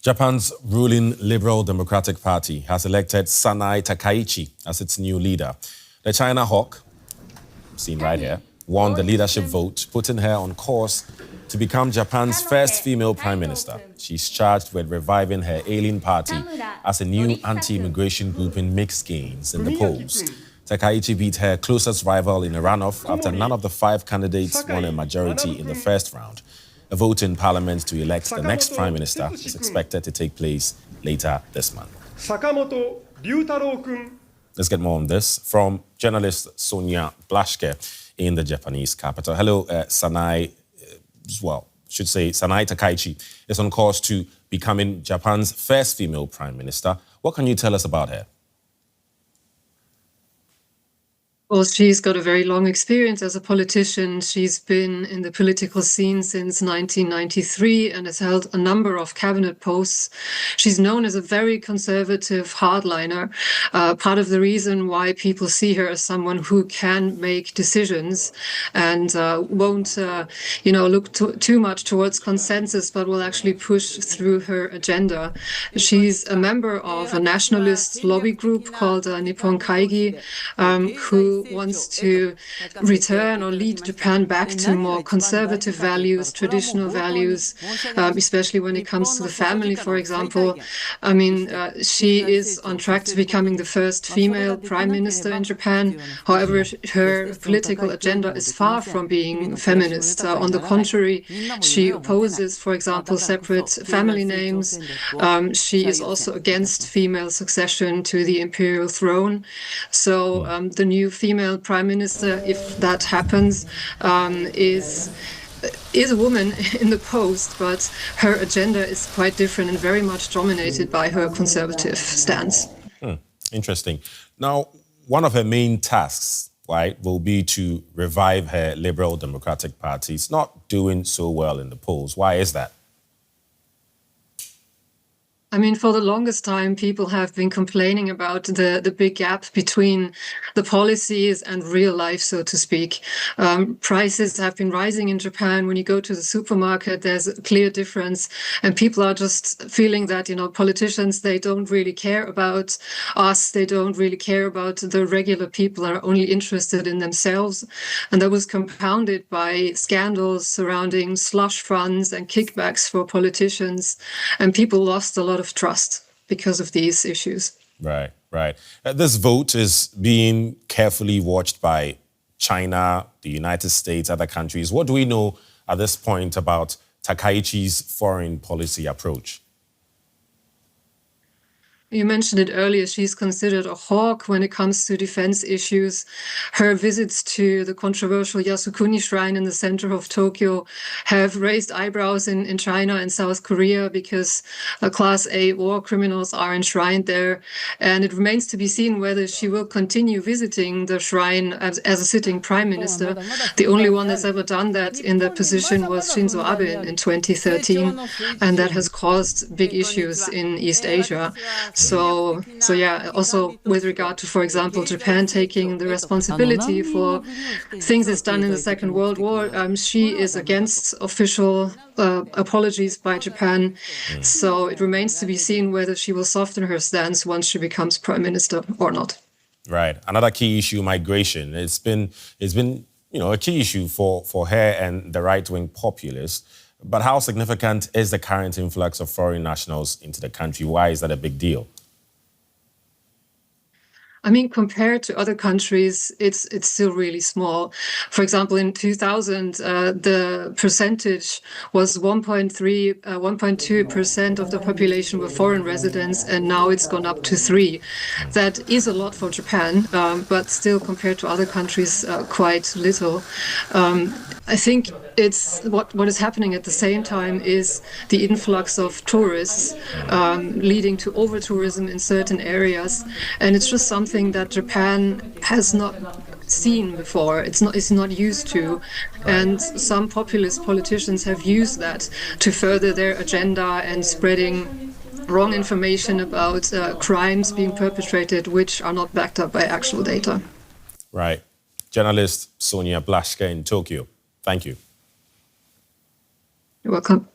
Japan's ruling Liberal Democratic Party has elected Sanae Takaichi as its new leader. The China hawk, seen right here, won the leadership vote, putting her on course to become Japan's first female prime minister. She's charged with reviving her ailing party as a new anti-immigration grouping makes gains in the polls. Takaichi beat her closest rival in a runoff after none of the 5 candidates won a majority in the first round. A vote in parliament to elect the next prime minister is expected to take place later this month. Let's get more on this from journalist Sonja Blaschke in the Japanese capital. Hello, Sanae. Sanae Takaichi is on course to becoming Japan's first female prime minister. What can you tell us about her? Well, she's got a very long experience as a politician. She's been in the political scene since 1993 and has held a number of cabinet posts. She's known as a very conservative hardliner. Part of the reason why people see her as someone who can make decisions and won't, look too much towards consensus, but will actually push through her agenda. She's a member of a nationalist lobby group called Nippon Kaigi, who wants to return or lead Japan back to more conservative values, traditional values, especially when it comes to the family, for example. I mean, she is on track to becoming the first female prime minister in Japan. However, her political agenda is far from being feminist. On the contrary, she opposes, for example, separate family names. She is also against female succession to the imperial throne. So the new female prime minister, if that happens, is a woman in the post, but her agenda is quite different and very much dominated by her conservative stance. Interesting. Now, one of her main tasks, right, will be to revive her Liberal Democratic Party. It's not doing so well in the polls. Why is that? I mean, for the longest time, people have been complaining about the big gap between the policies and real life, so to speak. Prices have been rising in Japan. When you go to the supermarket, there's a clear difference. And people are just feeling that, politicians, they don't really care about us. They don't really care about the regular people, are only interested in themselves. And that was compounded by scandals surrounding slush funds and kickbacks for politicians. And people lost a lot of trust because of these issues. Right. This vote is being carefully watched by China, the United States, other countries. What do we know at this point about Takaichi's foreign policy approach? You mentioned it earlier, she's considered a hawk when it comes to defense issues. Her visits to the controversial Yasukuni shrine in the center of Tokyo have raised eyebrows in China and South Korea because Class A war criminals are enshrined there. And it remains to be seen whether she will continue visiting the shrine as a sitting prime minister. The only one that's ever done that in that position was Shinzo Abe in 2013, and that has caused big issues in East Asia. So yeah, also with regard to, for example, Japan taking the responsibility for things it's done in the Second World War, she is against official apologies by Japan. So it remains to be seen whether she will soften her stance once she becomes prime minister or not. Right. Another key issue, migration. It's been a key issue for her and the right-wing populists. But how significant is the current influx of foreign nationals into the country? Why is that a big deal? I mean, compared to other countries, it's still really small. For example, in 2000, the percentage was 1.2% of the population were foreign residents, and now it's gone up to 3%. That is a lot for Japan, but still compared to other countries, quite little. I think it's what is happening at the same time is the influx of tourists, leading to over-tourism in certain areas, and it's just something that Japan has not seen before. It's not used to, and some populist politicians have used that to further their agenda and spreading wrong information about crimes being perpetrated which are not backed up by actual data. Right. Journalist Sonja Blaschke in Tokyo. Thank you. You're welcome.